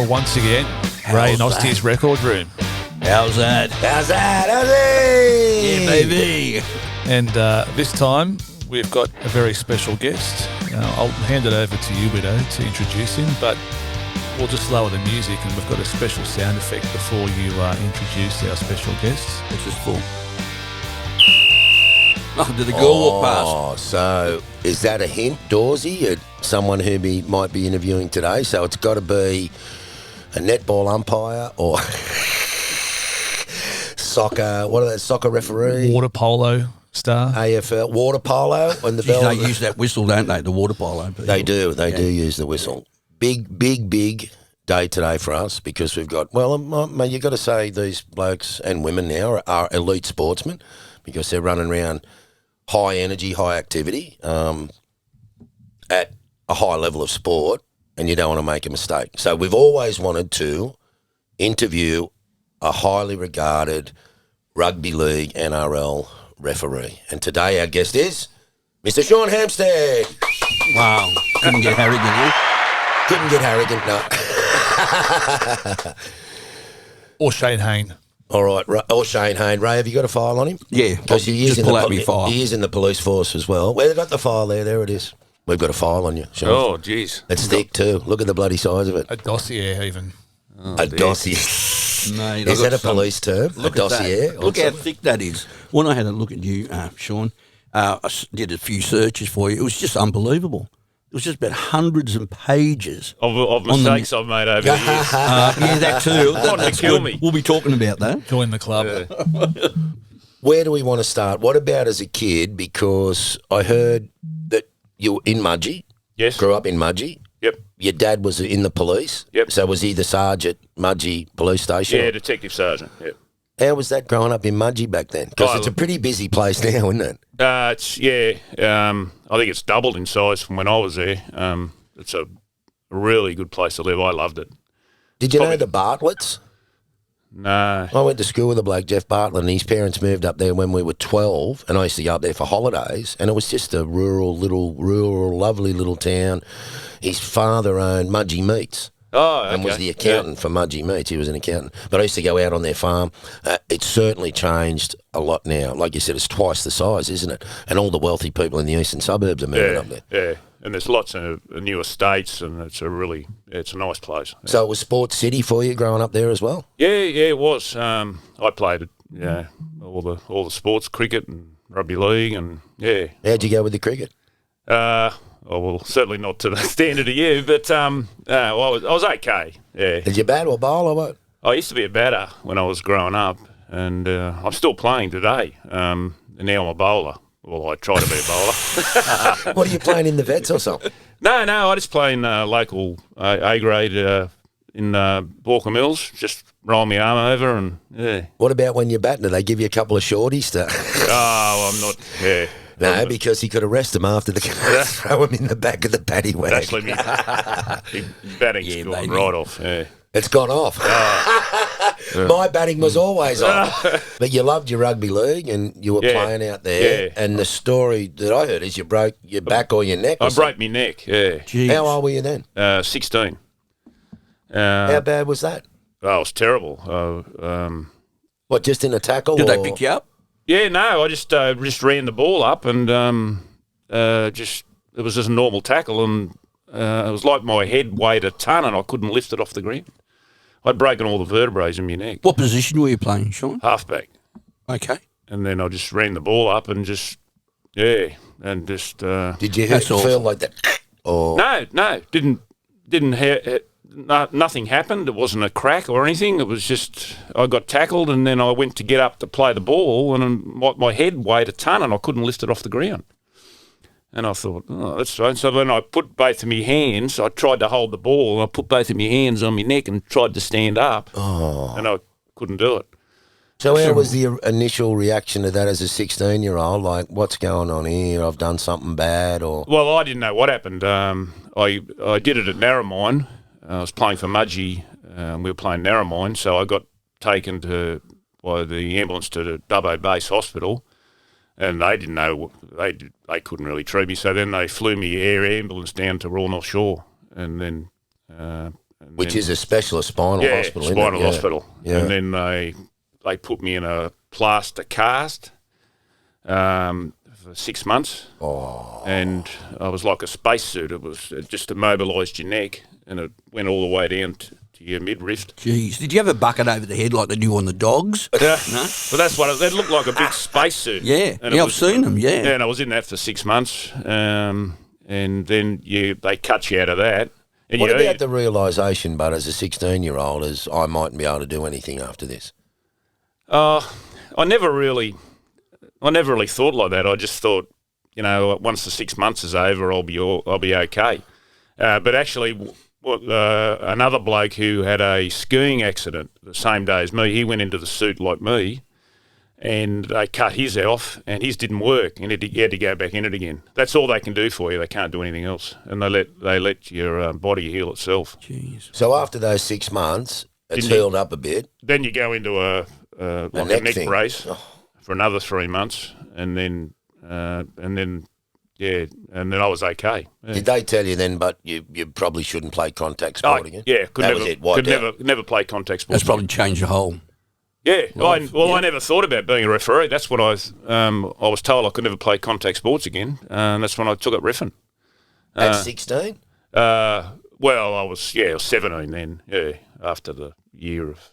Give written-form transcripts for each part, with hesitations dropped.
once again, Ray Nosti's record room. How's that? How's it? Yeah, baby. And this time, we've got a very special guest. I'll hand it over to you, Widow, to introduce him, but we'll just lower the music and we've got a special sound effect before you introduce our special guests. What's this for? Oh, did the girl walk past? Oh, so is that a hint, Dawsey, at someone who might be interviewing today? So it's got to be a netball umpire or soccer referee? Water polo star. AFL, water polo and the bell. They use that whistle, don't they? The water polo. People. They do use the whistle. Big day today for us because we've got, you've got to say these blokes and women now are elite sportsmen because they're running around high energy, high activity at a high level of sport, and you don't want to make a mistake. So we've always wanted to interview a highly regarded rugby league NRL referee. And today our guest is Mr. Sean Hampstead. Wow. Couldn't get Harrigan, eh? Couldn't get Harrigan, no. Or Shane Hayne. All right, or Shane Hayne. Ray, have you got a file on him? Yeah, because he is pull out my file. He is in the police force as well. Well, they've got the file there. There it is. We've got a file on you, Sean. Oh, jeez. It's thick too. Look at the bloody size of it. A dossier, even. A dossier. Mate, is that a police term? Look a at dossier? That. Look how thick that is. When I had a look at you, Sean, I did a few searches for you. It was just unbelievable. It was just about hundreds of pages of mistakes I've made over the years. Yeah, that too. Wanting to kill me. We'll be talking about that. Join the club. Yeah. Where do we want to start? What about as a kid? Because I heard that you were in Mudgee. Yes. Grew up in Mudgee. Yep. Your dad was in the police. Yep. So was he the sergeant at Mudgee Police Station? Yeah, detective sergeant. Yep. How was that growing up in Mudgee back then? Because it's a pretty busy place now, isn't it? I think it's doubled in size from when I was there. It's a really good place to live. I loved it. Did you know the Bartletts? No. I went to school with a bloke, Jeff Bartlett, and his parents moved up there when we were 12, and I used to go up there for holidays, and it was just a rural, lovely little town. His father owned Mudgee Meats. Oh, okay. And was the accountant for Mudgee Meats. He was an accountant. But I used to go out on their farm. It's certainly changed a lot now. Like you said, it's twice the size, isn't it? And all the wealthy people in the eastern suburbs are moving up there. Yeah, and there's lots of new estates, and it's a nice place. Yeah. So it was Sports City for you growing up there as well? Yeah, it was. I played all the sports, cricket and rugby league, and yeah. How'd you go with the cricket? Certainly not to the standard of you, but I was okay. Yeah. Did you bat or bowl or what? I used to be a batter when I was growing up, and I'm still playing today. And now I'm a bowler. Well, I try to be a bowler. What are you playing in the vets or something? No, I just play in local A grade in Balmain Mills. Just roll my arm over and yeah. What about when you're batting? Do they give you a couple of shorties to? Oh, I'm not. Yeah. No, because he could arrest him after the game, throw him in the back of the paddy wagon. Actually, batting's gone right off. Yeah. It's gone off. My batting was always off. But you loved your rugby league and you were playing out there. Yeah. And the story that I heard is you broke your back or your neck. I broke my neck, yeah. Jeez. How old were you then? 16. How bad was that? Oh, it was terrible. What, just in a tackle? Did they pick you up? Yeah, no, I just ran the ball up and it was just a normal tackle and it was like my head weighed a ton and I couldn't lift it off the ground. I'd broken all the vertebrae in my neck. What position were you playing, Sean? Halfback. Okay. And then I just ran the ball up and just. Did you feel like that? Or? No, didn't. Nothing happened. It wasn't a crack or anything. It was just I got tackled and then I went to get up to play the ball and my head weighed a ton and I couldn't lift it off the ground. And I thought, oh, that's fine. So then I put both of my hands. I tried to hold the ball and I put both of my hands on my neck and tried to stand up. Oh. And I couldn't do it. So how was the initial reaction to that as a 16-year-old? Like, what's going on here? I've done something bad, or? Well, I didn't know what happened. I did it at Narromine. I was playing for Mudgee. We were playing Narromine, so I got taken by the ambulance to the Dubbo Base Hospital, and they didn't know they couldn't really treat me. So then they flew me air ambulance down to Royal North Shore, and then Which is a specialist spinal hospital, isn't it? Spinal hospital. Yeah. And then they put me in a plaster cast for 6 months. Oh. And I was like a spacesuit. It was just immobilised your neck, and it went all the way down to your midriff. Jeez. Did you have a bucket over the head like they do on the dogs? Yeah. No? Well, that's what it looked like, a big spacesuit. Yeah. And I've seen them, yeah. Yeah, and I was in that for 6 months. And then they cut you out of that. And What about the realisation, but as a 16-year-old, as I mightn't be able to do anything after this? I never really thought like that. I just thought, once the 6 months is over, I'll be okay. But actually, another bloke who had a skiing accident the same day as me, he went into the suit like me, and they cut his off, and his didn't work, and he had to go back in it again. That's all they can do for you. They can't do anything else, and they let your body heal itself. Jeez. So after those 6 months, it's healed up a bit. Then you go into a neck brace for another 3 months, and then I was okay. Yeah. Did they tell you then, but you probably shouldn't play contact sport again? Yeah, Could never play contact sport. That's probably changed the whole. Yeah, I never thought about being a referee. That's when I was told I could never play contact sports again, and that's when I took up reffing. At 16? I was 17 then. Yeah, after the year of.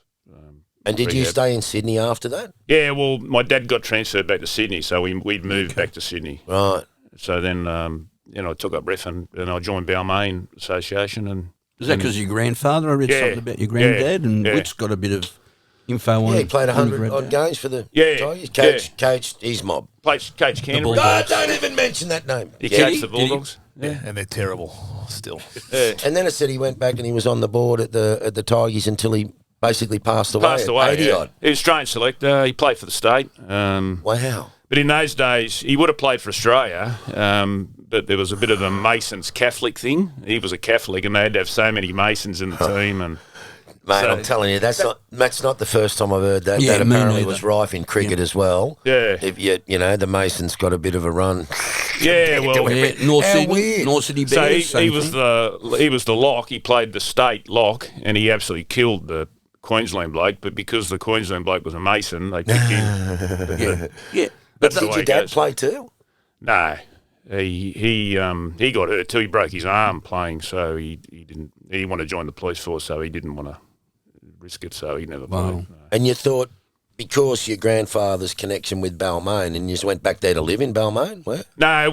And did you rehab. stay in Sydney after that? Yeah, well, my dad got transferred back to Sydney, so we'd moved back to Sydney. Right. So then, I took up reffing, and I joined Balmain Association. And Is that because your grandfather? I read something about your granddad, and Whit's got a bit of info on. Yeah, he played 100 odd games for the Tigers. Coached his mob. Coached Canterbury. Don't even mention that name. He coached the Bulldogs. Yeah, and they're terrible still. And then it said he went back and he was on the board at the Tigers until he basically passed away. 80 odd. He was Australian selector. He played for the state. Wow. But in those days, he would have played for Australia, but there was a bit of a Masons Catholic thing. He was a Catholic, and they had to have so many Masons in the team. And Mate, I'm telling you, that's not the first time I've heard that. Yeah, that me apparently neither. was rife in cricket as well. Yeah. If the Masons got a bit of a run. Yeah, well, North How Sydney, weird. North Sydney so Bears. he was the lock. He played the state lock, and he absolutely killed the Queensland bloke. But because the Queensland bloke was a Mason, they kicked him. Yeah. That's the Did way your it dad goes. play too? No, he got hurt too. He broke his arm playing, so he didn't. He wanted to join the police force, so he didn't want to risk it. So he never played. No. And you thought because your grandfather's connection with Balmain, and you just went back there to live in Balmain? Where? No, I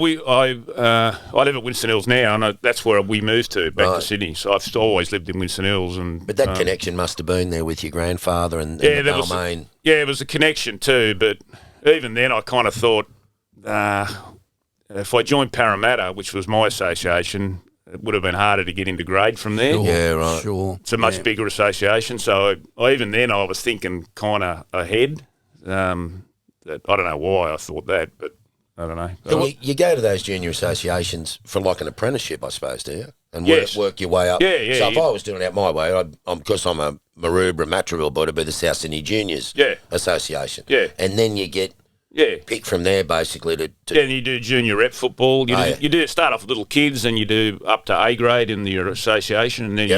live at Winston Hills now, and that's where we moved to back to Sydney. So I've always lived in Winston Hills, But that connection must have been there with your grandfather and the Balmain. It was a connection too. But even then, I kind of thought if I joined Parramatta, which was my association, it would have been harder to get into grade from there. Sure, Yeah, right. Sure. It's a much bigger association. So even then, I was thinking kind of ahead. That I don't know why I thought that, but I don't know. And you go to those junior associations for like an apprenticeship, I suppose, do you? And Yes. work your way up. Yeah. So if I was doing it my way, because I'm a Maroubra Matraville boy, it'd be the South Sydney Juniors Association. Yeah. And then you get picked from there basically to Yeah, and you do junior rep football. You do start off with little kids, and you do up to A grade in your association, and then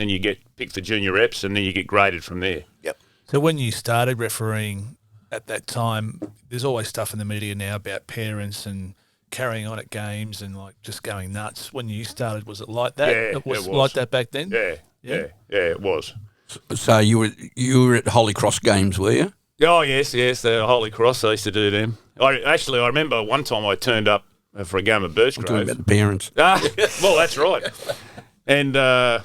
you get picked for junior reps, and then you get graded from there. Yep. So when you started refereeing at that time, there's always stuff in the media now about parents and carrying on at games and like just going nuts. When you started, was it like that? Yeah, it was it was. like that back then. Yeah, it was. So you were at Holy Cross games, were you? Oh yes, the Holy Cross. I used to do them. I remember one time I turned up for a game of Talking Birchgrove. about the parents. Well, that's right. And I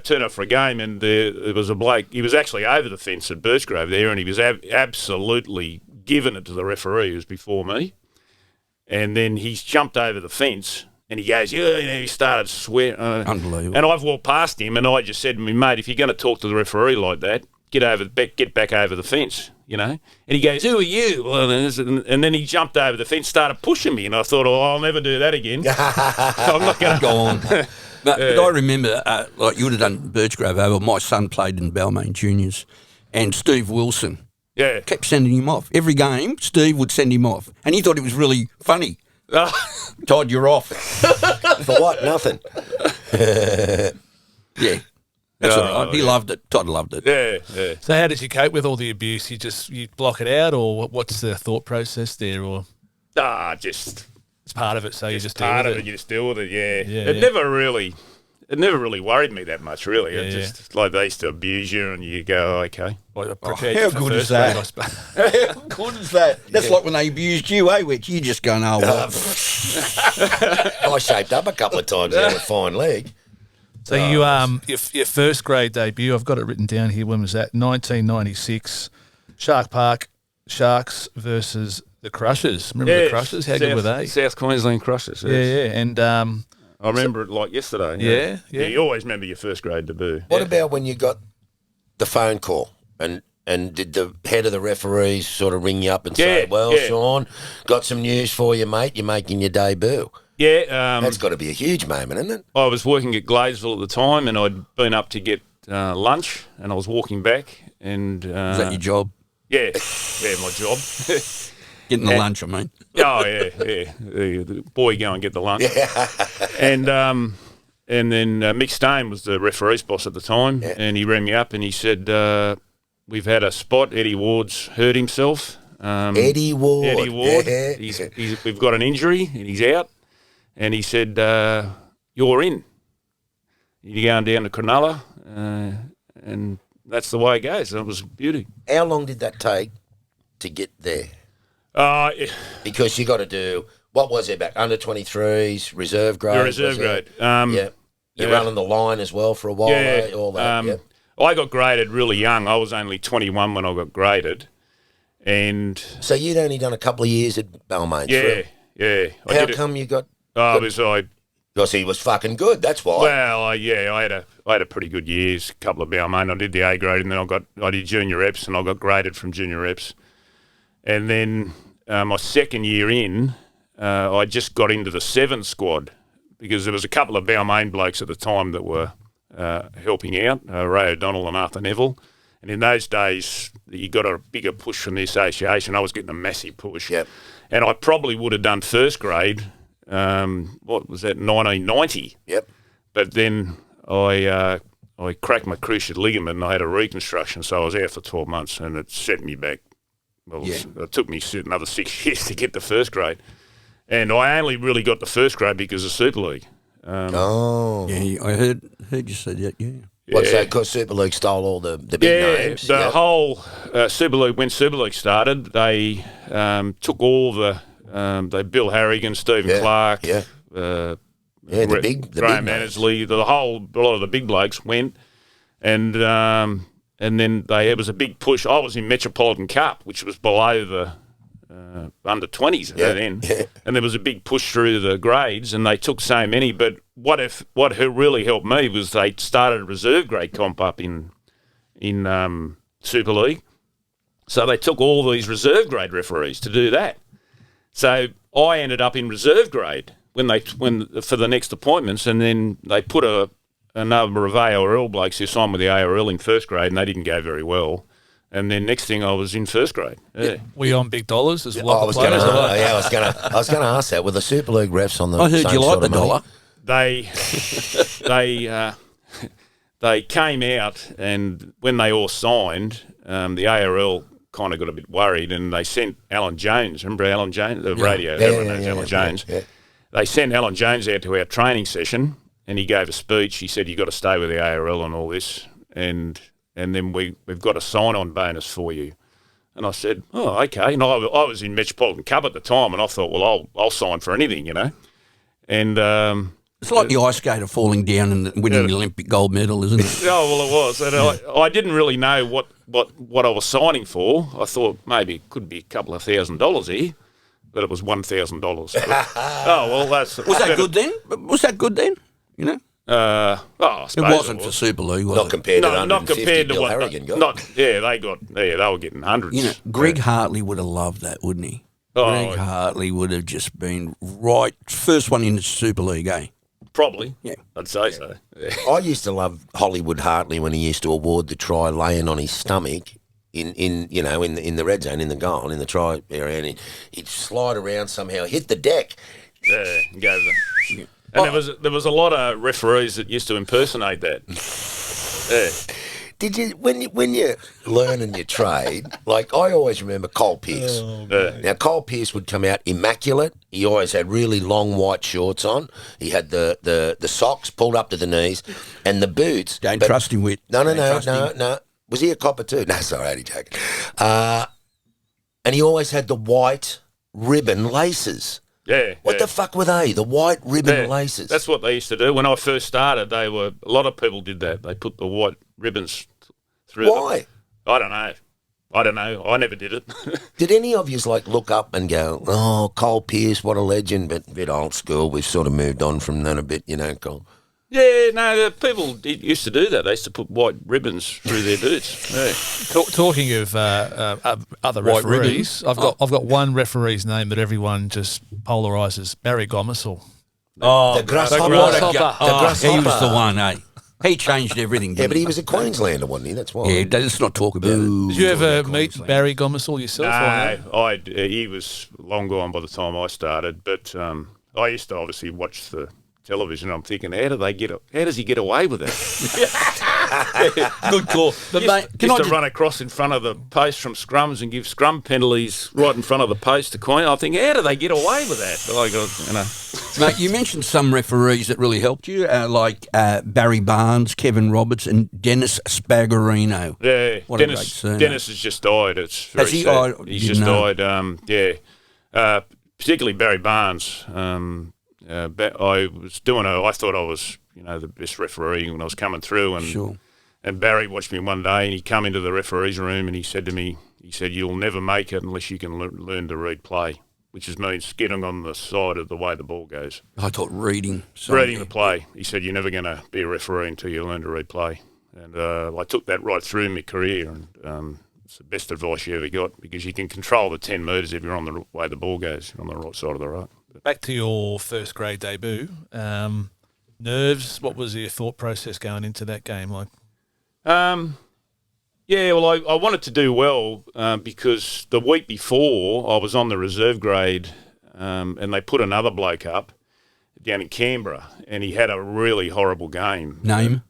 turned up for a game, and there was a bloke. He was actually over the fence at Birchgrove there, and he was absolutely giving it to the referee who was before me. And then he's jumped over the fence, and he goes, he started swearing. Unbelievable. And I've walked past him, and I just said to me, mate, if you're going to talk to the referee like that, get back over the fence, And he goes, who are you? Well, and then he jumped over the fence, started pushing me, and I thought, I'll never do that again. I'm not going to Go on. But I remember, like you would have done Birchgrove over. My son played in Balmain Juniors, and Steve Wilson kept sending him off. Every game, Steve would send him off, and he thought it was really funny. Todd, you're off. For what? Nothing. Yeah. That's all right. He loved it. Todd loved it. Yeah. So how did you cope with all the abuse? You block it out, or what's the thought process there? Or Just it's part of it, so you just deal part with of it. You just deal with it. Yeah. Yeah, It never really worried me that much, really. Yeah, It just like they used to abuse you, and you go, okay. Well, How good is that? How good is that? That's like when they abused you, Which you just going, oh, well. I shaped up a couple of times there with fine leg. So your first grade debut, I've got it written down here. When was that? 1996, Shark Park Sharks versus the Crushers. Remember the Crushers? How good were they? South Queensland Crushers. Yes. Yeah. And I remember it like yesterday. Yeah. You always remember your first grade debut. What about when you got the phone call and did the head of the referees sort of ring you up and say, Sean, got some news for you, mate. You're making your debut. Yeah. That's got to be a huge moment, isn't it? I was working at Gladesville at the time, and I'd been up to get lunch, and I was walking back. And is that your job? Yeah, my job. Getting the lunch, I mean. Oh, yeah. The boy go and get the lunch. And then Mick Stone was the referee's boss at the time, and he rang me up and he said, we've had a spot. Eddie Ward's hurt himself. Eddie Ward. Yeah. We've got an injury and he's out. And he said, you're in. You're going down to Cronulla, and that's the way it goes. That was beauty. How long did that take to get there? Because you got to do, what was it back? Under 23s, reserve grade? Reserve grade. You're running the line as well for a while, all that. I got graded really young. I was only 21 when I got graded. And so you'd only done a couple of years at Balmain? Yeah. How come you got... Because he was fucking good, that's why. Well, I had a pretty good years, a couple of Balmain. I did the A grade, and then I did junior reps, and I got graded from junior reps. And then my second year in, I just got into the 7 squad because there was a couple of Balmain blokes at the time that were helping out, Ray O'Donnell and Arthur Neville. And in those days, you got a bigger push from the association. I was getting a massive push. Yep. And I probably would have done first grade, what was that, 1990. Yep. But then I cracked my cruciate ligament and I had a reconstruction, so I was out for 12 months and it set me back. Well, it took me another 6 years to get to first grade. And I only really got to first grade because of Super League. Yeah, I heard you say that, yeah. What's that? Because Super League stole all the big names? The whole Super League, when Super League started, they took all the Bill Harrigan, Stephen Clark, the big Graham names. Annesley, a lot of the big blokes went, and then it was a big push. I was in Metropolitan Cup, which was below the under 20s then, and there was a big push through the grades, and they took so many. But what really helped me was they started a reserve grade comp up in Super League, so they took all these reserve grade referees to do that. So I ended up in reserve grade when for the next appointments, and then they put a number of ARL blokes who signed with the ARL in first grade, and they didn't go very well. And then next thing I was in first grade. Yeah. Were you on big dollars as well? I was going to ask that. Were the Super League refs on the? I heard you like the dollar. They came out, and when they all signed, the ARL kind of got a bit worried, and they sent Alan Jones. Remember Alan Jones, the radio? Everyone knows Alan Jones. Yeah. They sent Alan Jones out to our training session, and he gave a speech. He said, "You got to stay with the ARL and all this, and then we've got a sign-on bonus for you." And I said, "Oh, okay." And I was in Metropolitan Cup at the time, and I thought, well, I'll sign for anything, And it's like the ice skater falling down and winning the Olympic gold medal, isn't it? Oh, well, it was. And I didn't really know what I was signing for. I thought maybe it could be a couple of $1,000 here, but it was $1,000. Oh, well, that's... Was that good then? Was that good then? I suppose it wasn't for Super League, was not it? Compared to not compared to Bill what Harrigan got. They were getting hundreds. Greg Hartley would have loved that, wouldn't he? Greg Hartley would have just been first one in the Super League, eh? Probably. Yeah. I'd say so. Yeah. I used to love Hollywood Hartley when he used to award the try laying on his stomach in the red zone, in the goal, in the try area, and he'd slide around somehow, hit the deck. Yeah, And there was a lot of referees that used to impersonate that. Yeah. Did you when you learning your trade? Like I always remember Col Pearce. Now Col Pearce would come out immaculate. He always had really long white shorts on. He had the socks pulled up to the knees, and the boots. Don't trust him, Whit. No. Was he a copper too? No, sorry, only joking. And he always had the white ribbon laces. Yeah. What the fuck were they? The white ribbon laces. That's what they used to do. When I first started, a lot of people did that. They put the white ribbons through. Why? I don't know. I never did it. Did any of you look up and go, oh, Col Pearce, what a legend, but a bit old school. We've sort of moved on from that a bit, Col. Yeah, no, the people used to do that. They used to put white ribbons through their boots. Yeah. Talking of other referees, I've got one referee's name that everyone just polarises: Barry Gomersall. The Grasshopper. He was the one, eh? He changed everything. Yeah, but he was a Queenslander, wasn't he? That's why. Yeah, let's not talk about it. Did you ever meet Barry Gomersall yourself? No, he was long gone by the time I started. But I used to obviously watch the television. I'm thinking, how does he get away with that? Good call. But mate, used to run across in front of the post from scrums and give scrum penalties right in front of the post to Queen. I think, how do they get away with that? Mate, you mentioned some referees that really helped you, like Barry Barnes, Kevin Roberts, and Dennis Spagarino. Yeah, what Dennis has just died. It's very sad. He's just died. Particularly Barry Barnes. I thought I was, the best referee when I was coming through, and Barry watched me one day, and he come into the referee's room and he said to me, "You'll never make it unless you can learn to read play," which means getting on the side of the way the ball goes. I thought reading the play. He said, "You're never going to be a referee until you learn to read play," and I took that right through my career, and it's the best advice you ever got, because you can control the 10 metres if you're on the way the ball goes, you're on the right side of the road. Back to your first grade debut, nerves. What was your thought process going into that game like? I wanted to do well because the week before I was on the reserve grade, and they put another bloke up down in Canberra, and he had a really horrible game. Name?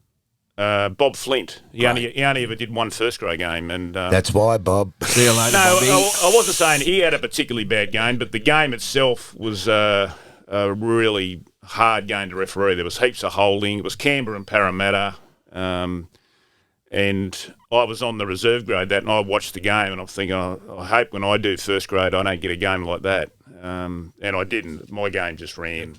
Bob Flint. He only ever did one first grade game, and that's why, Bob. See you later, no, Bobby. I wasn't saying he had a particularly bad game, but the game itself was a really hard game to referee. There was heaps of holding. It was Canberra and Parramatta, and I was on the reserve grade that, and I watched the game, and I'm thinking, I hope when I do first grade I don't get a game like that, and I didn't. My game just ran,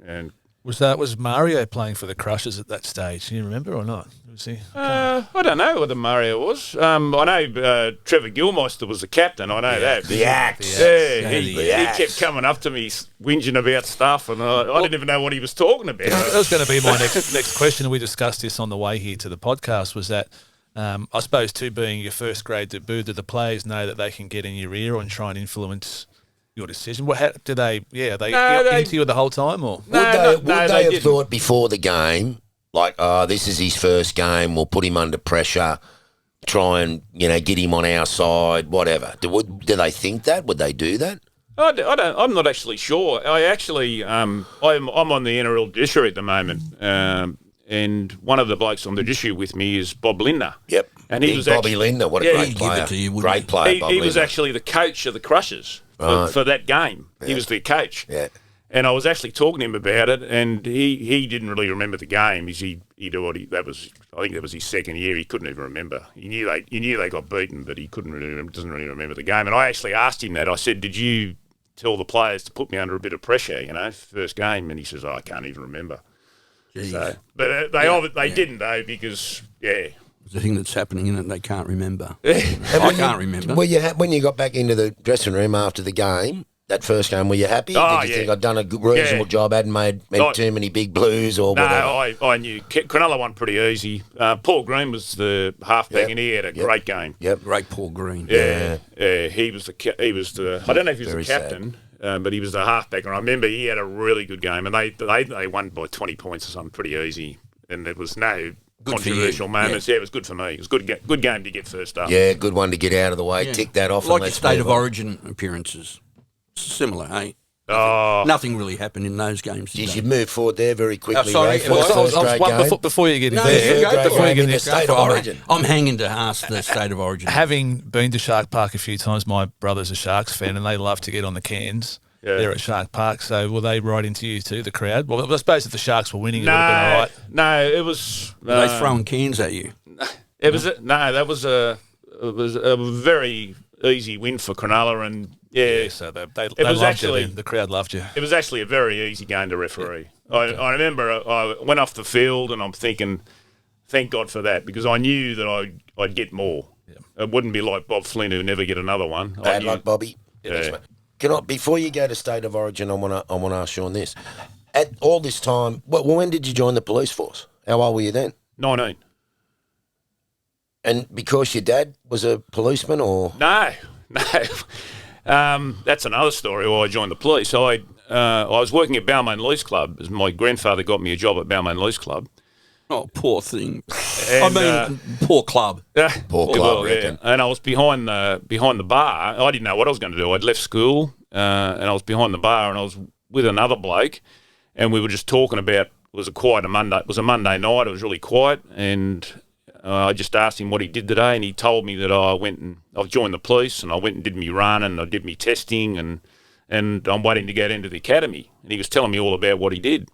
and. Was Mario playing for the Crushers at that stage? Can you remember or not? Was he? I don't know whether Mario was. I know Trevor Gilmeister was the captain. I know that. The axe. Yeah, he kept coming up to me whinging about stuff, and I didn't even know what he was talking about. That was going to be my next question. We discussed this on the way here to the podcast. Was that I suppose too, being your first grade debut, do the players know that they can get in your ear and try and influence your decision? Are they into you the whole time, or would they have thought before the game, like, oh, this is his first game, we'll put him under pressure, try and get him on our side, whatever? Do they think that? Would they do that? I'm not actually sure. I'm on the NRL judiciary at the moment, and one of the blokes on the judiciary with me is Bob Linder. Yep, and he was Bobby Linder. What a great player! Great player. He was actually the coach of the Crushers. For that game. Yeah. He was the coach. Yeah. And I was actually talking to him about it, and he didn't really remember the game. I think that was his second year. He couldn't even remember. He knew they got beaten, but he doesn't really remember the game. And I actually asked him that. I said, "Did you tell the players to put me under a bit of pressure, first game?" And he says, "I can't even remember." So, but they didn't though, because It's the thing that's happening in it they can't remember. I can't remember. When you got back into the dressing room after the game, that first game, were you happy? Did you think I'd done a good, reasonable job, hadn't made too many big blues or whatever? No, I knew. Cronulla won pretty easy. Paul Green was the halfback, and he had a great game. Yep, great Paul Green. Yeah. He was the. I don't know if he was the captain, but he was the halfback. And I remember he had a really good game, and they won by 20 points or something, pretty easy. And there was no controversial moments. Yeah, it was good for me. It was good game to get first up. Yeah, good one to get out of the way. Yeah. Tick that off. Like the State of Origin appearances. Similar, eh? Nothing really happened in those games. Jeez, you moved forward there very quickly. Sorry, Before you get in No, there, before you get in the State of Origin. I'm hanging to ask the State of Origin. having been to Shark Park a few times, my brother's a Sharks fan and they love to get on the cans. Yeah. They're at Shark Park, so were they right into you too, the crowd? Well, I suppose if the Sharks were winning, it would have been all right. No, it was. Were they throwing cans at you? It was that was a very easy win for Cronulla, and So they it was loved actually you. The crowd loved you. it was actually a very easy game to referee. I remember I went off the field and I'm thinking, thank God for that, because I knew that I'd get more. Yeah. It wouldn't be like Bob Flynn who never get another one. Bad luck, Bobby. Yeah. Before you go to State of Origin, I want to ask Sean this. At all this time, when did you join the police force? How old were you then? 19. And because your dad was a policeman, or No. That's another story why I joined the police. I was working at Balmain Leeds Club, as my grandfather got me a job at Balmain Leeds Club. Oh, poor thing. And, poor club. Poor club, reckon. And I was behind the bar. I didn't know what I was going to do. I'd left school, and I was behind the bar, and I was with another bloke, and we were just talking about. It was a Monday night. It was really quiet, and I just asked him what he did today, and he told me that I joined the police, and I went and did me run, and I did me testing, and I'm waiting to get into the academy. And he was telling me all about what he did.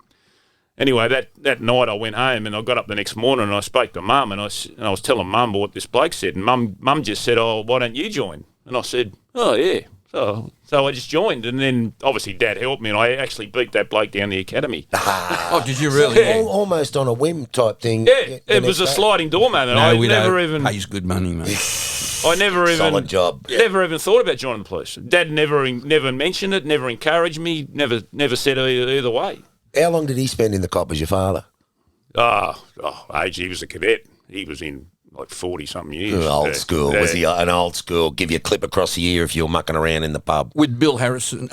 Anyway, that night I went home and I got up the next morning and I spoke to Mum and I was telling Mum what this bloke said, and Mum just said, "Oh, why don't you join?" And I said, "Oh yeah." So I just joined, and then obviously Dad helped me, and I actually beat that bloke down the academy. Oh, did you really? So almost on a whim type thing. Yeah, it was a sliding door moment. No, we don't. Pays good money, mate. I never even Solid job. Never even thought about joining the police. Dad never mentioned it, never encouraged me, never said either way. How long did he spend in the cop as your father? Age. He was a cadet. He was in like 40-something years. Old school. Yeah. Was he an old school? Give you a clip across the ear if you were mucking around in the pub. With Bill Harrigan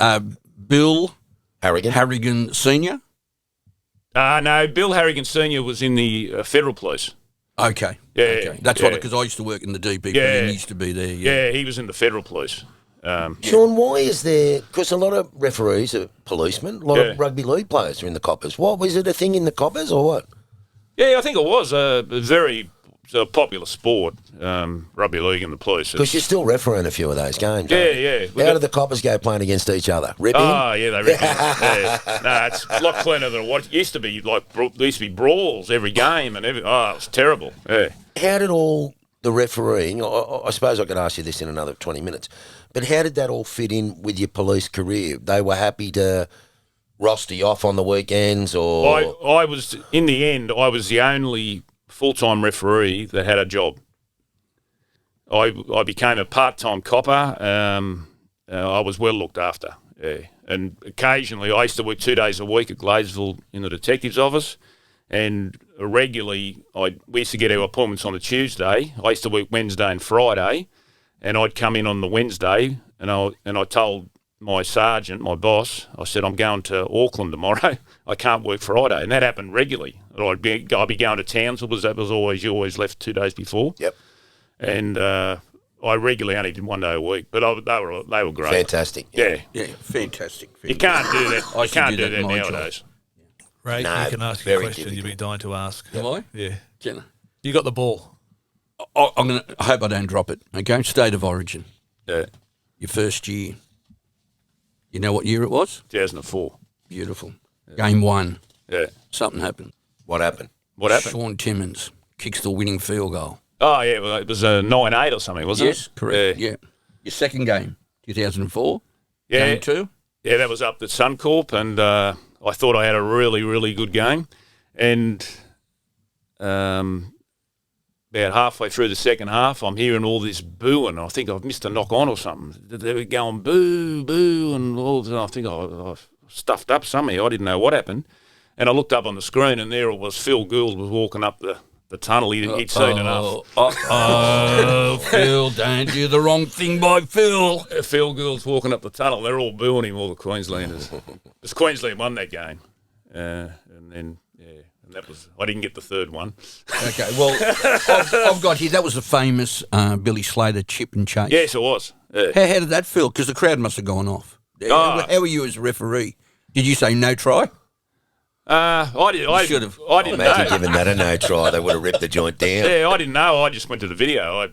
Senior? No, Bill Harrigan Senior was in the federal police. Okay. Yeah. Okay. That's yeah. what, because I used to work in the DP, Yeah. but he used to be there. Yeah, he was in the federal police. Sean, why is there, because a lot of referees are policemen, a lot of rugby league players are in the coppers. What, was it a thing in the coppers or what? Yeah, I think it was a very popular sport, rugby league and the police. Because you're still refereeing a few of those games. Yeah. How do the coppers go playing against each other? Ripping? Oh, yeah, they rip in. Yeah. No, it's a lot cleaner than what it used to be. There used to be brawls every game, and it was terrible. Yeah. How did all the refereeing, I suppose I could ask you this in another 20 minutes, but how did that all fit in with your police career? They were happy to roster you off on the weekends, or...? I was, in the end, I was the only full-time referee that had a job. I became a part-time copper. I was well looked after, yeah. And occasionally, I used to work 2 days a week at Gladesville in the detective's office, and regularly, we used to get our appointments on a Tuesday. I used to work Wednesday and Friday, and I'd come in on the Wednesday, and I told my sergeant, my boss, I said, "I'm going to Auckland tomorrow. I can't work Friday." And that happened regularly. I'd be going to Townsville, you always left 2 days before. Yep. And I regularly only did 1 day a week, but they were great. Fantastic. Yeah. Yeah, fantastic. You can't do that. You can't do that nowadays. Ray, No, you can ask a very question you've been dying to ask. Am I? Yeah. Can You got the ball. I hope I don't drop it. Okay, State of Origin. Yeah. Your first year. You know what year it was? 2004. Beautiful. Game 1. Yeah. Something happened. What happened? What happened? Sean Timmins kicks the winning field goal. Oh, yeah. Well, it was a 9-8 or something, wasn't it? Yes, correct. Yeah. Your second game, 2004. Yeah. Game 2. Yeah, that was up at Suncorp, and I thought I had a really, really good game. And about halfway through the second half, I'm hearing all this booing. I think I've missed a knock-on or something. They were going boo, boo, and all of a sudden I think I've stuffed up somehow. I didn't know what happened. And I looked up on the screen, and there it was. Phil Gould was walking up the tunnel. He'd seen enough. Phil, don't do the wrong thing by Phil. Phil Gould's walking up the tunnel. They're all booing him, all the Queenslanders. Because Queensland won that game. And then, yeah, and that was, I didn't get the third one. Okay, well, I've got here, that was the famous Billy Slater chip and chase. Yes, it was. Yeah. How did that feel? Because the crowd must have gone off. How were you as a referee? Did you say no try? I should have. I didn't Imagine know. giving that a no try. They would have ripped the joint down. Yeah, I didn't know. I just went to the video.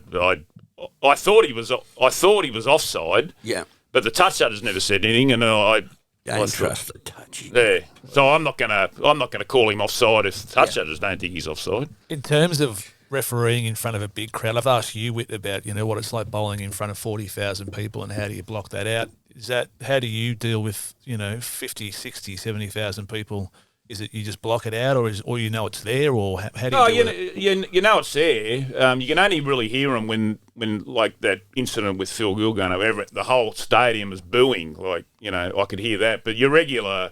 I thought he was. I thought he was offside. Yeah. But the touch judges never said anything, and I Don't trust the touch. Yeah. So I'm not gonna call him offside if the touch judges don't think he's offside. In terms of refereeing in front of a big crowd, I've asked you, Whit, about what it's like bowling in front of 40,000 people and how do you block that out? How do you deal with 50, 60, 70,000 people? Is it you just block it out, or it's there, or how do you do it? You know it's there. You can only really hear them when like that incident with Phil Gould going over it. The whole stadium was booing. I could hear that. But your regular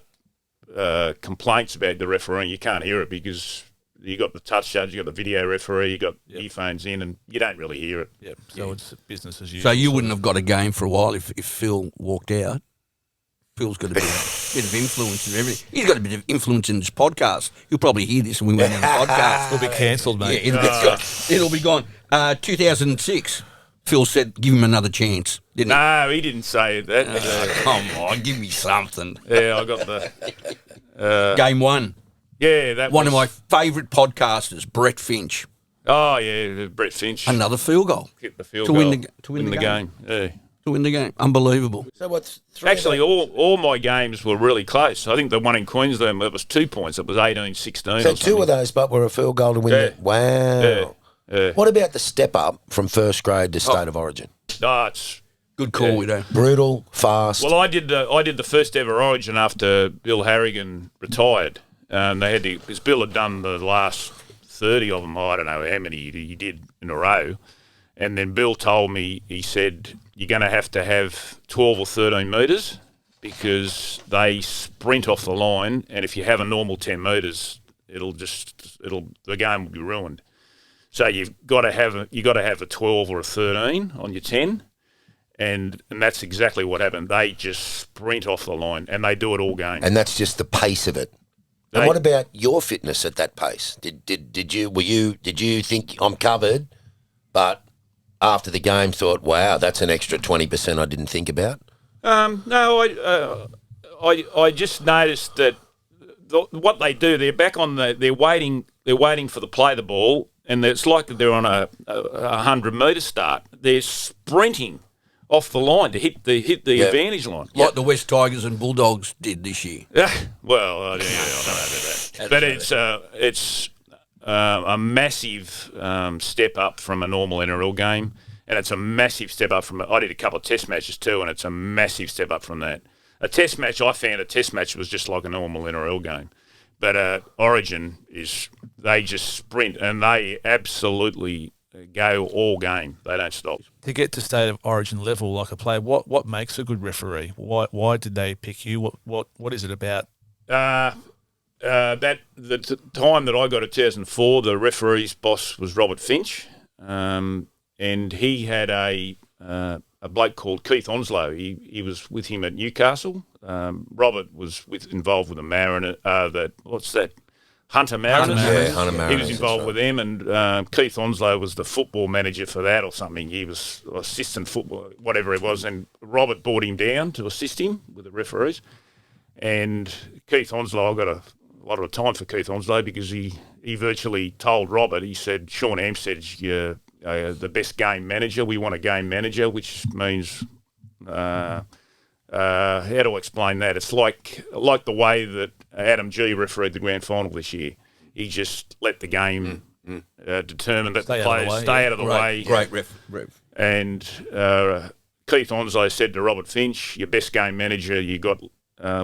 complaints about the refereeing, you can't hear it because you got the touch judge, you got the video referee, you got earphones in, and you don't really hear it. Yeah. So it's business as usual. So you wouldn't have got a game for a while if Phil walked out. Phil's got a bit of influence in everything. He's got a bit of influence in this podcast. You'll probably hear this when we went on the podcast. It'll be cancelled, mate. Yeah, it'll be gone. 2006, Phil said, give him another chance, didn't he? No, he didn't say that. Come on, give me something. Yeah, I got the Game one. Yeah, that One was, of my favourite podcasters, Brett Finch. Oh yeah, Brett Finch. Another field goal. Hit the field To goal win the game. Yeah. To win the game. Unbelievable. So what's Actually, all my games were really close. I think the one in Queensland, it was 2 points. It was 18-16. So two of those, but were a field goal to win. Yeah. Wow. Yeah. What about the step up from first grade to state of origin? No, it's Good call, Widow. Brutal, fast. well. I did the first ever Origin after Bill Harrigan retired. They had because Bill had done the last 30 of them. I don't know how many he did in a row. And then Bill told me, he said, you're going to have 12 or 13 metres because they sprint off the line, and if you have a normal 10 metres, the game will be ruined. So you've got to have a 12 or a 13 on your 10, and that's exactly what happened. They just sprint off the line, and they do it all game. And that's just the pace of it. And what about your fitness at that pace? Did you think I'm covered, but after the game thought, wow, that's an extra 20% I didn't think about? No, I just noticed that what they do, they're back on they're waiting for the play the ball, and it's like they're on a 100-metre start. They're sprinting off the line to hit the advantage line, Like the West Tigers and Bulldogs did this year. Well, I don't know about that, but it's a massive step up from a normal NRL game, and it's a massive step up from. I did a couple of test matches too, and it's a massive step up from that. I found a test match was just like a normal NRL game, but Origin they just sprint and they absolutely go all game. They don't stop. To get to state of origin level like a player, what makes a good referee? Why did they pick you? What is it about? That the time that I got at 2004, the referee's boss was Robert Finch, and he had a bloke called Keith Onslow. He was with him at Newcastle. Robert was involved with the Mariner. Hunter Mariners. Yeah, Hunter Mariners. He was involved with them, and Keith Onslow was the football manager for that or something. He was assistant football, whatever it was, and Robert brought him down to assist him with the referees. And Keith Onslow, I got a lot of time for Keith Onslow because he virtually told Robert, he said, Sean Hampstead's the best game manager. We want a game manager, which means, how do I explain that? It's like the way that Adam G refereed the grand final this year. He just let the game determine that the players stay out of the way. Great ref. And Keith Onslow said to Robert Finch, your best game manager you got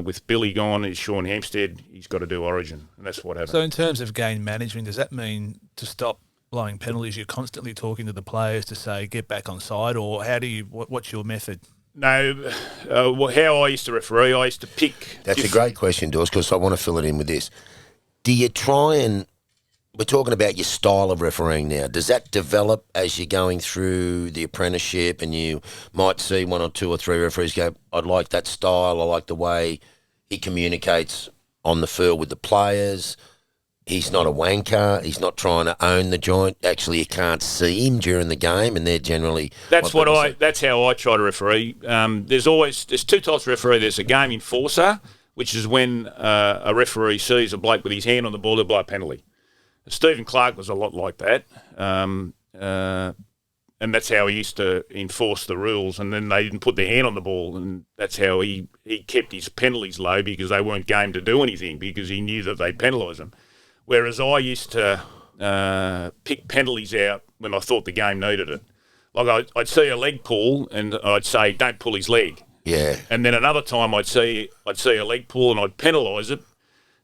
with Billy gone is Sean Hampstead. He's got to do Origin, and that's what happened. So in terms of game management, does that mean to stop blowing penalties, you're constantly talking to the players to say, get back on side, or what's your method? No, how I used to referee, I used to pick... That's a great question, Dawes, because I want to fill it in with this. Do you try and... We're talking about your style of refereeing now. Does that develop as you're going through the apprenticeship and you might see one or two or three referees go, I'd like that style, I like the way he communicates on the field with the players? he's not a wanker. He's not trying to own the joint. Actually, you can't see him during the game, and they're generally. That's how I try to referee. There's two types of referee. There's a game enforcer, which is when a referee sees a bloke with his hand on the ball, they'll blow a penalty. Stephen Clark was a lot like that. And that's how he used to enforce the rules. And then they didn't put their hand on the ball, and that's how he kept his penalties low, because they weren't game to do anything, because he knew that they'd penalise them. Whereas I used to pick penalties out when I thought the game needed it. Like I'd see a leg pull, and I'd say, don't pull his leg. Yeah. And then another time I'd see a leg pull, and I'd penalise it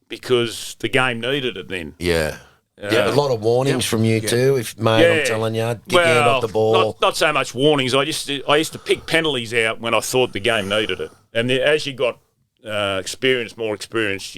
because the game needed it then. Yeah. A lot of warnings from you too, mate. I'm telling you, get your hand off the ball. Not so much warnings. I used to pick penalties out when I thought the game needed it. And as you got more experience,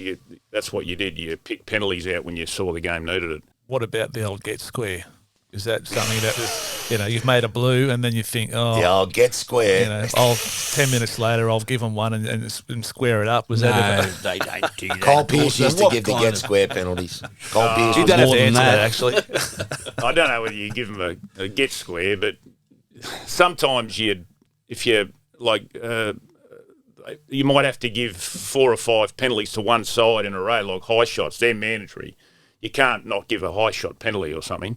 that's what you did. You picked penalties out when you saw the game needed it. What about the old get square? Is that something that you've made a blue and then you think, I'll get square. 10 minutes later I'll give them one and square it up. Was that ever? They don't do that. Col Pearce used to give the get square penalties. Col Pearce You was don't have more to than answer that, that. actually. I don't know whether you give them a get square, but sometimes you might have to give 4 or 5 penalties to one side in a row, like high shots. They're mandatory. You can't not give a high shot penalty or something.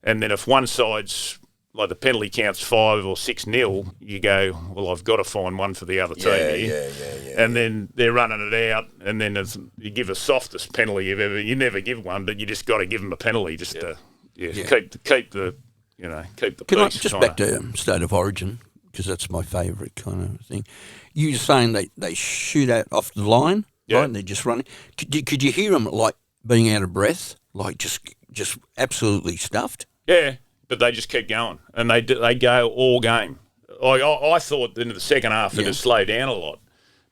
And then if one side's, like the penalty counts 5 or 6-0, you go, well, I've got to find one for the other team here. Yeah. And then they're running it out, and then you give a softest penalty you never give one, but you just got to give them a penalty just to keep the peace. Can I just back to State of Origin, because that's my favourite kind of thing. You were saying they shoot out off the line, right? And they're just running. Could you hear them like being out of breath, like just absolutely stuffed? Yeah, but they just keep going, and they go all game. I thought in the second half it'd slow down a lot,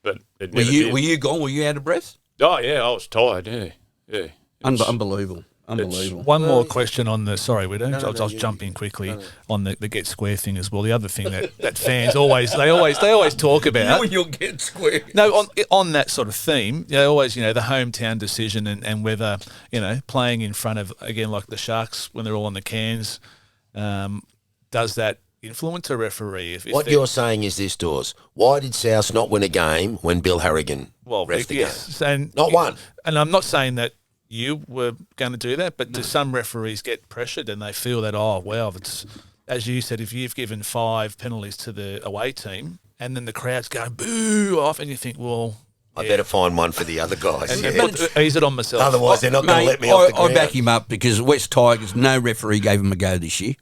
but it never did. Were you gone? Were you out of breath? Oh yeah, I was tired. Yeah. Unbelievable. One more question on the. Sorry, we don't. I'll jump in quickly on the get square thing as well. The other thing that fans always talk about. You'll get square. No, on that sort of theme, always the hometown decision and whether playing in front of, again, like the Sharks when they're all on the cans, does that influence a referee? If what you're saying is this, Dawes. Why did South not win a game when Bill Harrigan refed the game? And not one. And I'm not saying that you were going to do that, but do some referees get pressured and they feel that, it's, as you said, if you've given 5 penalties to the away team and then the crowd's going boo off and you think, I better find one for the other guys. But ease it on myself. Otherwise, they're not going to let me off the ground. I back him up, because West Tigers, no referee gave him a go this year.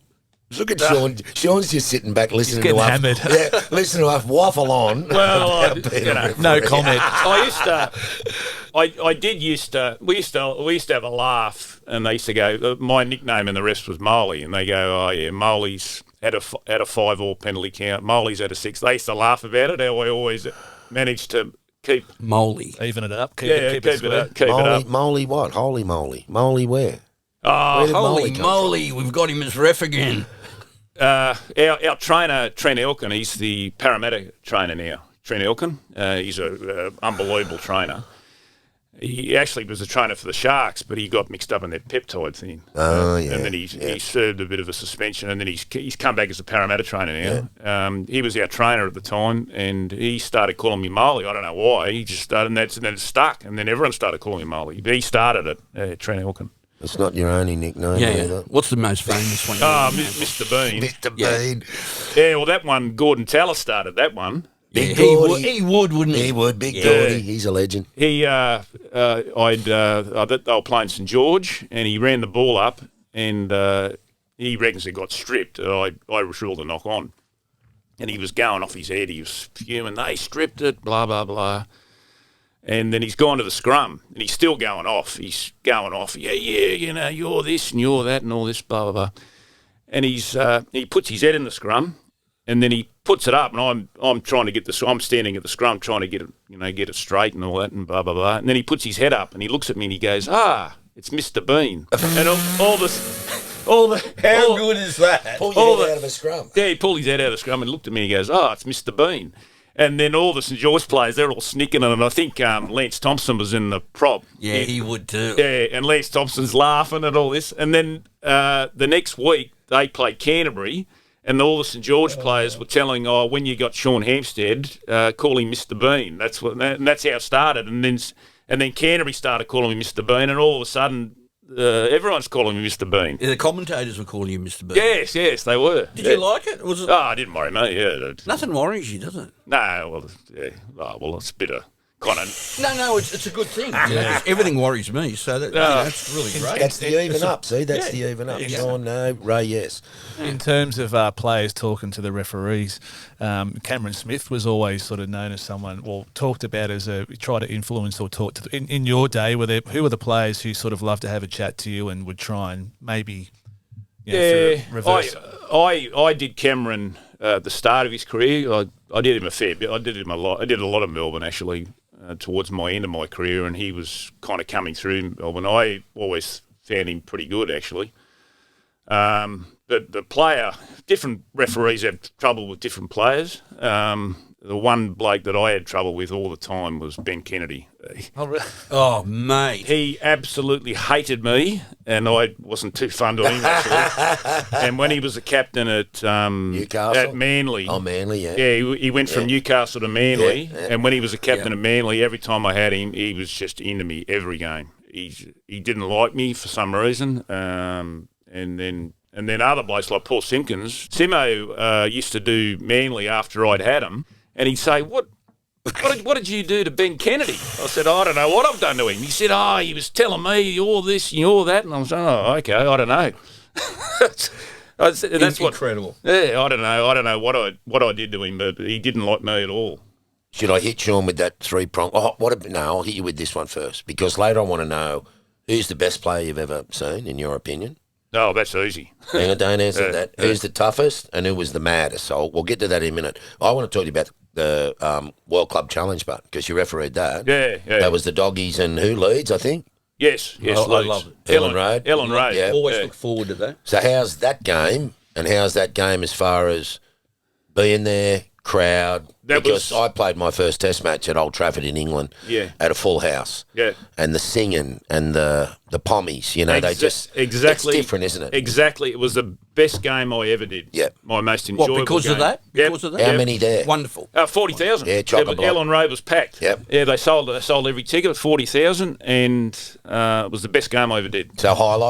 Look at Sean. Sean's just sitting back listening to us. Hammered. Listen to us waffle on. Well, no comment. We used to have a laugh, and they used to go, my nickname in the rest was Molee, and they go, Molee's had a 5-all penalty count. Molee's had a 6. They used to laugh about it. How I always managed to keep Molee, even it up. Keep it up. Molee what? Holy moly. Molee where? Oh, holy moly, we've got him as ref again. Our trainer, Trent Elkin, he's the Parramatta trainer now. Trent Elkin, he's an unbelievable trainer. He actually was a trainer for the Sharks, but he got mixed up in that peptide thing. Oh, yeah. And then he served a bit of a suspension, and then he's come back as a Parramatta trainer now. Yeah. He was our trainer at the time, and he started calling me Molee. I don't know why. He just started, and then it stuck, and then everyone started calling me Molee. But he started it, Trent Elkin. It's not your only nickname either. What's the most famous one? Mr. Bean. Mr. Bean. Yeah, well, that one, Gordon Tallis started that one. Big Gordy. He would, wouldn't he? He would. Big Gordy. He's a legend. They were playing St George, and he ran the ball up, and he reckons it got stripped. I ruled a knock on. And he was going off his head. He was fuming. They stripped it, blah, blah, blah. And then he's gone to the scrum, and he's still going off. He's going off. Yeah, you're this and you're that and all this, blah, blah, blah. And he puts his head in the scrum, and then he puts it up, and I'm trying to get the. I'm standing at the scrum trying to get it straight and all that and blah, blah, blah. And then he puts his head up, and he looks at me and he goes, it's Mr. Bean. And all the How good is that? Pull your head out of a scrum. Yeah, he pulled his head out of the scrum and looked at me and he goes, it's Mr. Bean. And then all the St George players, they're all snicking it. And I think Lance Thompson was in the prop. Yeah, he would too. Yeah, and Lance Thompson's laughing at all this. And then the next week, they played Canterbury, and all the St George players were telling, when you got Sean Hampstead, call him Mr Bean. And that's how it started. And then Canterbury started calling him Mr Bean, and all of a sudden, everyone's calling me Mr Bean. Yeah, the commentators were calling you Mr Bean. Yes, they were. Did you like it? Was it? Oh, it didn't worry me. Yeah, nothing worries you, does it? No, well, yeah. Oh, well, it's a bit of kind of. No, it's a good thing. Everything worries me, so that's really great. That's the even up. See, that's the even up. Sean, no. Ray, yes. In terms of players talking to the referees, Cameron Smith was always sort of known as someone, talked about as try to influence or talk to. In your day, who were the players who sort of loved to have a chat to you and would try and maybe, reverse? I did Cameron at the start of his career. I did him a fair bit. I did him a lot. I did a lot of Melbourne actually towards my end of my career, and he was kind of coming through Melbourne. I always found him pretty good actually. But the player, different referees have trouble with different players. The one bloke that I had trouble with all the time was Ben Kennedy. Oh, really? Oh, mate. He absolutely hated me, and I wasn't too fun to him, actually. And when he was a captain at Newcastle? at Manly. Oh, Manly, yeah. Yeah, he went from Newcastle to Manly, and when he was a captain at Manly, every time I had him, he was just into me every game. He didn't like me for some reason, and then other blokes like Paul Simpkins. Simo used to do Manly after I'd had him, and he'd say, What did you do to Ben Kennedy? I said, I don't know what I've done to him. He said, he was telling me all this and all that. And I was like, okay, I don't know. That's incredible. Yeah, I don't know what I did to him, but he didn't like me at all. Should I hit Sean with that three-prong? I'll hit you with this one first, because later I want to know who's the best player you've ever seen, in your opinion. No, that's easy. Hang on, don't answer that. Who's the toughest and who was the maddest? So we'll get to that in a minute. I want to talk to you about the World Club Challenge, but because you refereed that. Yeah. That was the Doggies and who, Leeds, I think? Yes, I love it. Ellen Road. Ellen Road. Yeah. Always look forward to that. So how's that game, and how's that game as far as being there, crowd? Because I played my first test match at Old Trafford in England at a full house. Yeah. And the singing and the pommies, they just... Exactly. It's different, isn't it? Exactly. It was the best game I ever did. Yeah. My most enjoyable because game. of that? Yep. Because of that? How many there? Wonderful. 40,000. Yeah, chock-a-block. Ellen Road was packed. Yep. Yeah, they sold every ticket, 40,000, and it was the best game I ever did. So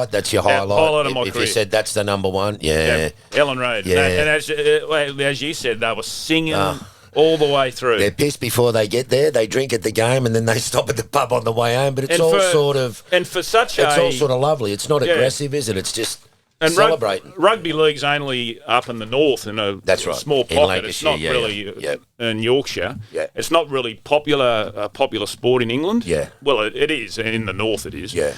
that's your highlight? Highlight of my If career. you said that's the number one, Ellen Road. Yeah. And as you said, they were singing all the way through. They're pissed before they get there. They drink at the game and then they stop at the pub on the way home. But it's all sort of lovely. It's not aggressive, is it? It's just celebrating. Rugby league's only up in the north in a small pocket. It's not really in Yorkshire. Yeah. It's not really popular sport in England. Yeah. Well, it is. In the north it is. Yeah.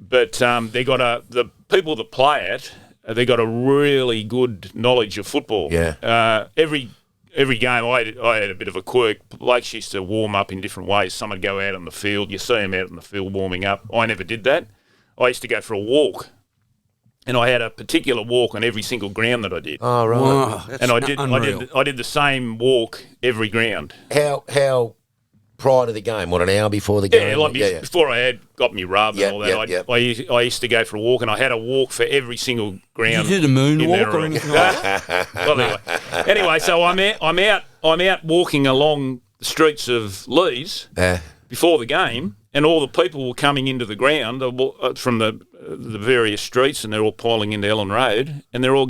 But they got the people that play it, they got a really good knowledge of football. Yeah. Every game, I had a bit of a quirk. Blokes used to warm up in different ways. Some would go out on the field. You see them out on the field warming up. I never did that. I used to go for a walk, and I had a particular walk on every single ground that I did. Oh, right. Wow, that's and unreal. I did the same walk every ground. How prior to the game? What, an hour before the game? Before I had got me rub and all that. I used to go for a walk, and I had a walk for every single ground. You did a moonwalk or anything like that? Well, anyway, so I'm out walking along the streets of Leeds before the game, and all the people were coming into the ground from the various streets, and they're all piling into Ellen Road, and they're all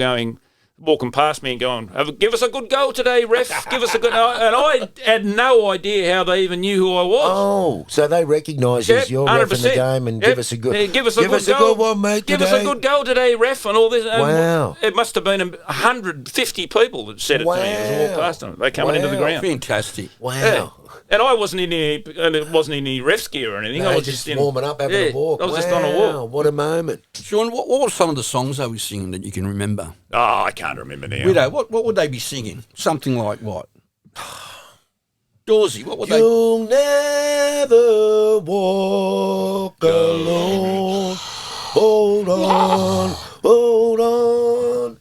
walking past me and going, give us a good goal today, ref. Give us a good... And I had no idea how they even knew who I was. Oh, so they recognise you as you're ref in the game and give us a good... Give us a good one, mate, Give us a good goal today, ref, and all this. And wow. It must have been 150 people that said it to me as I walked past them. They coming into the ground. Fantastic. Wow. Yeah. And I wasn't in any ref's gear or anything. No, I was just warming up, having a walk. I was just on a walk. What a moment. Sean, what were some of the songs they were singing that you can remember? Oh, I can't remember now. Widow, what would they be singing? Something like what? Dawsey, what would they... You'll never walk alone. Hold on, hold on.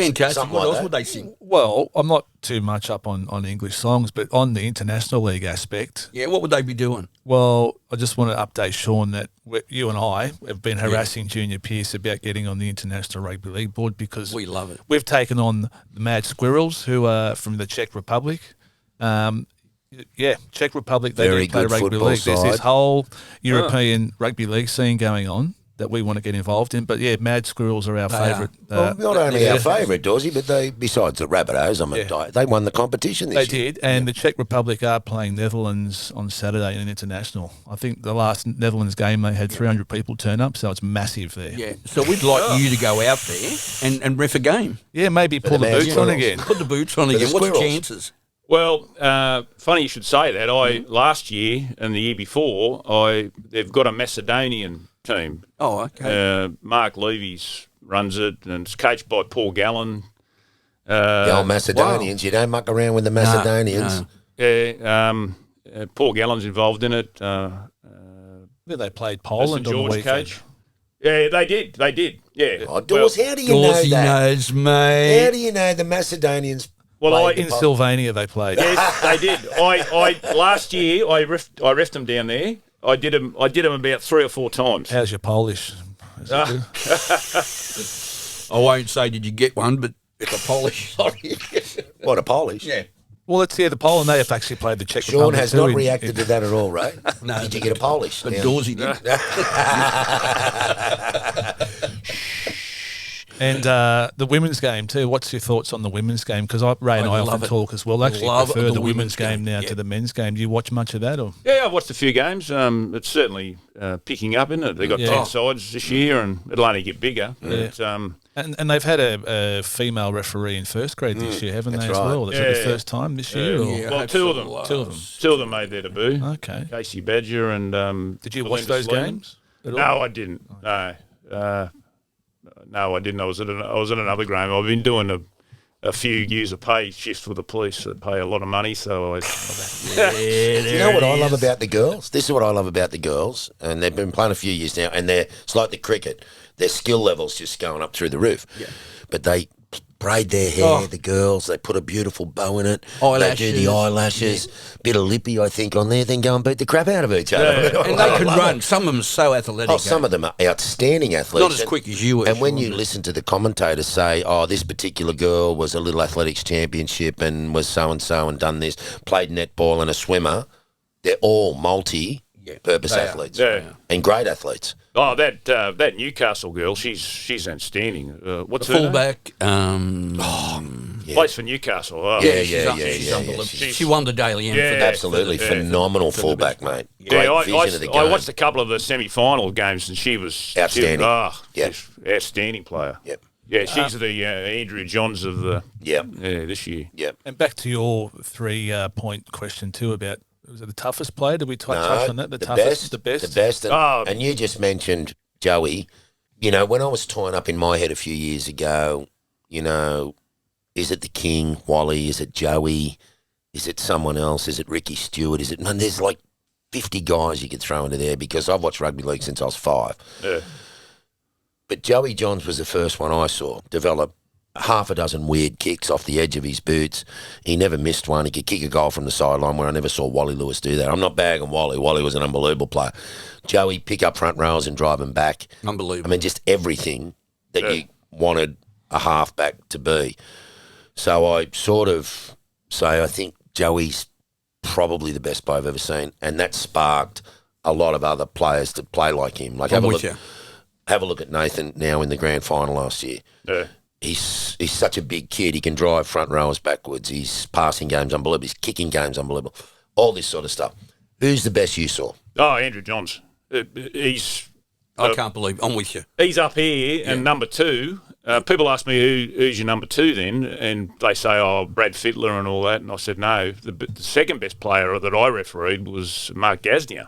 Fantastic. something What like else that. would they sing? Well, I'm not too much up on English songs, but on the International League aspect, Yeah, what would they be doing? well, I just want to update Sean that you and I have been harassing Junior Pearce about getting on the International Rugby League board because We love it. we've taken on the Mad Squirrels, who are from the Czech Republic. Czech Republic, they Very do play good rugby football league. There's this side. whole European rugby league scene going on that we want to get involved in. But yeah, Mad Squirrels are our favourite. Well, not only our favourite, Dorsey, but they, besides the Rabbitohs, they won the competition this They year. did, and the Czech Republic are playing Netherlands on Saturday in an international. I think the last Netherlands game they had 300 people turn up, so it's massive there. Yeah, so we'd like you to go out there and ref a game. Yeah, maybe pull the Mad boots on Squirrels. again. Put the boots on the again. What's the Squirrels. chances? Well, funny you should say that. Last year and the year before, they've got a Macedonian team. Oh, okay. Mark Levy's runs it, and it's coached by Paul Gallen. The old Macedonians. You don't muck around with the Macedonians. no. Yeah, Paul Gallen's involved in it. Yeah, they played St Poland on the George weekend. coach. Yeah, they did. Yeah. Oh, Dawes, how do you Dorsey know that? knows, mate. How do you know the Macedonians? Well, In Sylvania they played. Yes, they did. I last year I reffed them down there. I did them about 3 or 4 times. How's your Polish? Is it good? I won't say did you get one, but it's a Polish. What, a Polish? Yeah. Well, let's hear the Poland. They have actually played the Czech Sean Republic has too not in- reacted to that at all, right? No. Did you get a Polish? But Now- Dorsey did. And the women's game too. What's your thoughts on the women's game? Because Ray and I love often it. talk as well. I actually Love prefer the the women's women's game game, now yeah. to the men's game. Do you watch much of that? Or Yeah, I've watched a few games. It's certainly picking up, isn't it? They've got Yeah. 10 sides this year, and it'll only get bigger. Yeah. But, and they've had a female referee in first grade this year, haven't they? that's As right. well. Is it the Yeah. first time this year? Or? Yeah. well, two of them. Two of them. Two of them made their debut. Okay. Casey Badger and Did you watch Belinda those Sleeman. games? At all? No, I didn't. No, I didn't. I was at another game. I've been doing a few years of pay shifts with the police that pay a lot of money. So I. Do you know what I love about the girls? This is what I love about the girls, and they've been playing a few years now, and it's like the cricket. Their skill level's just going up through the roof. Yeah. But they braid their hair, the girls, they put a beautiful bow in it. Eyelashes. They do the eyelashes, bit of lippy, I think, on there, then go and beat the crap out of each other. And they can run. Some of them are so athletic. Oh, some of them are outstanding athletes. Not as quick as you were. And when Sean. you listen to the commentators say, oh, this particular girl was a Little Athletics Championship and was so-and-so and done this, played netball and a swimmer, they're all multi-purpose they are. athletes. Yeah. And great athletes. Oh, that Newcastle girl, she's outstanding. What's The her name? fullback, Plays for Newcastle. Oh, Yeah, she's yeah, unbelievable. yeah. She won the Daily M. Yeah. for that. Absolutely Yeah. phenomenal fullback, mate. Great vision of the game. I watched a couple of the semi-final games, and she was Outstanding. She's outstanding player. Yep. Yeah, she's the Andrew Johns of the Yep. this year. Yep. And back to your 3-point question too about, was it the toughest player? Did we touch on that? The toughest, the best. The best. And, Oh. and you just mentioned Joey. You know, when I was toying up in my head a few years ago, you know, is it the King, Wally? Is it Joey? Is it someone else? Is it Ricky Stuart? Is it? Man, there's like 50 guys you could throw into there because I've watched rugby league since I was 5. Yeah. But Joey Johns was the first one I saw develop half a dozen weird kicks off the edge of his boots. He never missed one. He could kick a goal from the sideline where I never saw Wally Lewis do that. I'm not bagging Wally. Wally was an unbelievable player. Joey, pick up front rows and drive them back. Unbelievable. I mean, just everything that you wanted a halfback to be. So I sort of say I think Joey's probably the best player I've ever seen, and that sparked a lot of other players to play like him. Like I'm with you. have a look at Nathan now in the grand final last year. Yeah. He's such a big kid. He can drive front rowers backwards. His passing game's unbelievable. His kicking game's unbelievable. All this sort of stuff. Who's the best you saw? Oh, Andrew Johns. He's I can't believe. I'm with you. he's up here, and number 2. People ask me who's your number 2 then, and they say, oh, Brad Fittler and all that, and I said no. The second best player that I refereed was Mark Gassier.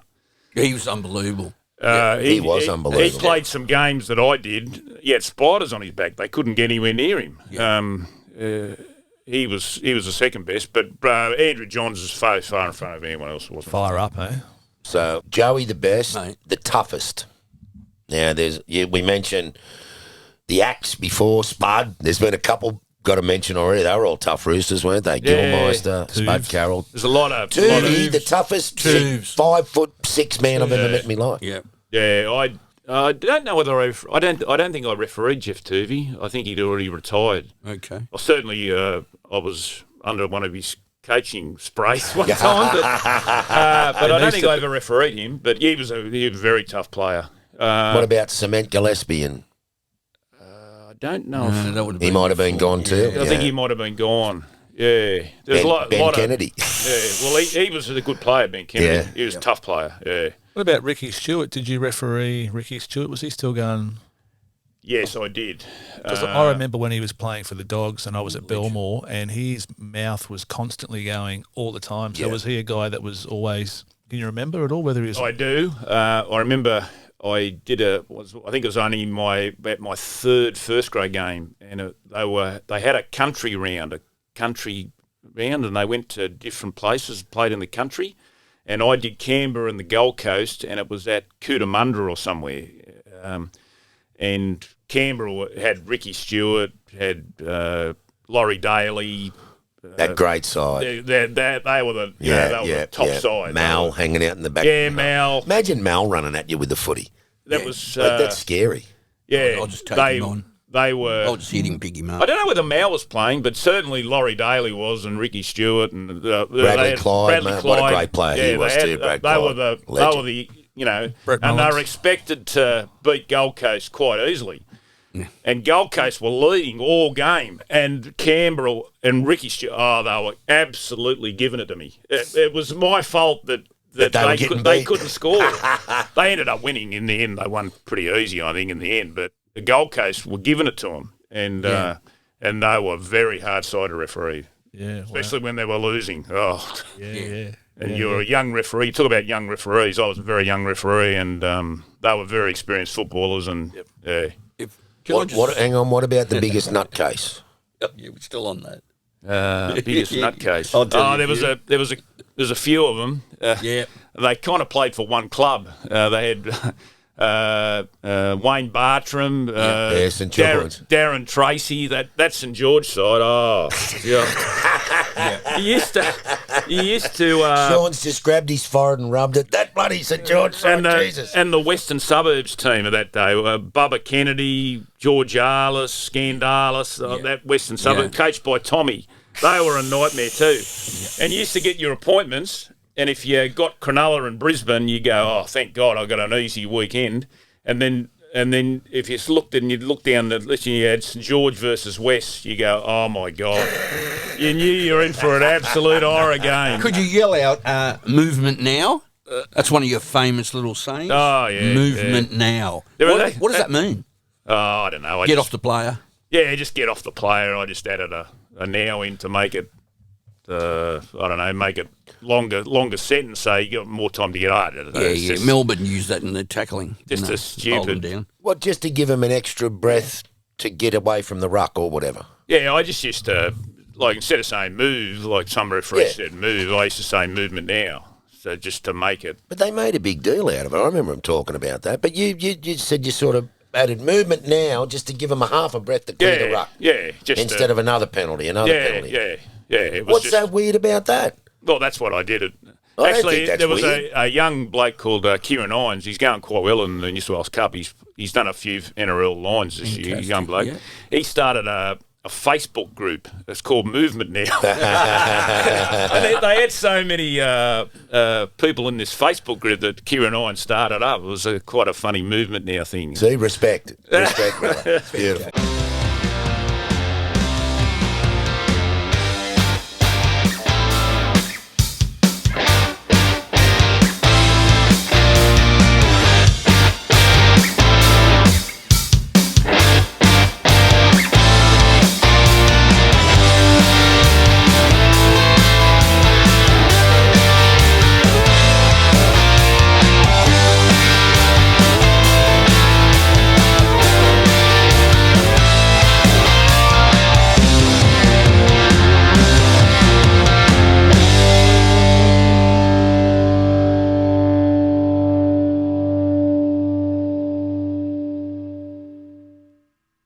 He was unbelievable. He was unbelievable. He played some games that I did. He had spiders on his back. They couldn't get anywhere near him. He was the second best, but Andrew Johns is far in front of anyone else. Wasn't Fire up, eh? So Joey the best, Mate. the toughest. Now we mentioned the Axe before, Spud. There's been a couple got to mention already, they were all tough roosters, weren't they? Gilmeister, Spud Carroll. There's a lot of... Tuvey, the toughest 5'6" man I've ever met in my life. Yeah. Yeah, I don't know whether I don't think I refereed Jeff Tuvey. I think he'd already retired. Okay. Well, certainly I was under one of his coaching sprays one time, but I don't think I ever refereed him. But he was a very tough player. What about Cement Gillespie? And I don't know. That would have he might have been gone too. I think he might have been gone. Yeah, there's Ben Kennedy. Well, he was a good player, Ben Kennedy. Yeah. He was a tough player. Yeah. What about Ricky Stuart? Did you referee Ricky Stuart? Was he still going? Yes, I did. Because I remember when he was playing for the Dogs and I was at Belmore and his mouth was constantly going all the time. So was he a guy that was always... Can you remember at all whether he was... I do. I remember I did I think it was only my third first grade game, and they had a country round, and they went to different places, played in the country. And I did Canberra and the Gold Coast, and it was at Cootamundra or somewhere. And Canberra had Ricky Stewart, had Laurie Daly. That great side. They were the top side. Mal hanging out in the back. Yeah, Mal. Imagine Mal running at you with the footy. That's scary. Yeah, I'll just take him on. They were. I'll just hit him, pick him up. I don't know whether Mal was playing, but certainly Laurie Daly was, and Ricky Stewart, and Bradley Clyde. What a great player he was too. Brad they Clyde. were the and they were expected to beat Gold Coast quite easily. Yeah. And Gold Coast were leading all game, and Canberra and Ricky Stewart, they were absolutely giving it to me. It was my fault that they couldn't score. They ended up winning in the end. They won pretty easy, I think, in the end, but the Gold Coast were giving it to them, and they were very hard side to referee. Yeah, especially when they were losing. Oh, yeah. And you're a young referee. Talk about young referees. I was a very young referee, and they were very experienced footballers. And hang on. What about the biggest nutcase? Yeah, we're still on that. Biggest nutcase. There was a few of them. They kind of played for one club. They had. Wayne Bartram, St George. Darren Tracy, that's St George side. Oh, yeah. He used to. Sean's just grabbed his forehead and rubbed it. That bloody St George side, Jesus. And the Western Suburbs team of that day, Bubba Kennedy, George Arliss, Scandalis, that Western Suburb, coached by Tommy. They were a nightmare too. Yeah. And you used to get your appointments. And if you got Cronulla and Brisbane, you go, oh, thank God, I got an easy weekend. And then if you looked and you'd look down the list and you had St George versus West, you go, oh my God, you knew you were in for an absolute horror game. Could you yell out movement now? That's one of your famous little sayings. Oh yeah, movement now. What does that mean? Oh, I don't know. Get off the player. Yeah, just get off the player. I just added a now in to make it. Make it longer sentence, so you got more time to get out. Melbourne used that in their tackling. Just a stupid. Down. What, just to give him an extra breath to get away from the ruck or whatever? Yeah, I just used to, instead of saying move, like some referees said move, I used to say movement now. So just to make it. But they made a big deal out of it. I remember them talking about that. But you said you sort of added movement now just to give him a half a breath to clear the ruck. Yeah, just instead of another penalty. Yeah. What's that weird about that? Well, that's what I did. Actually, there was a young bloke called Kieran Irons. He's going quite well in the New South Wales Cup. He's done a few NRL lines this year, young bloke. Yeah. He started a Facebook group. It's called Movement Now. And they had so many people in this Facebook group that Kieran Irons started up. It was quite a funny Movement Now thing. See, respect. Respect, brother. It's beautiful.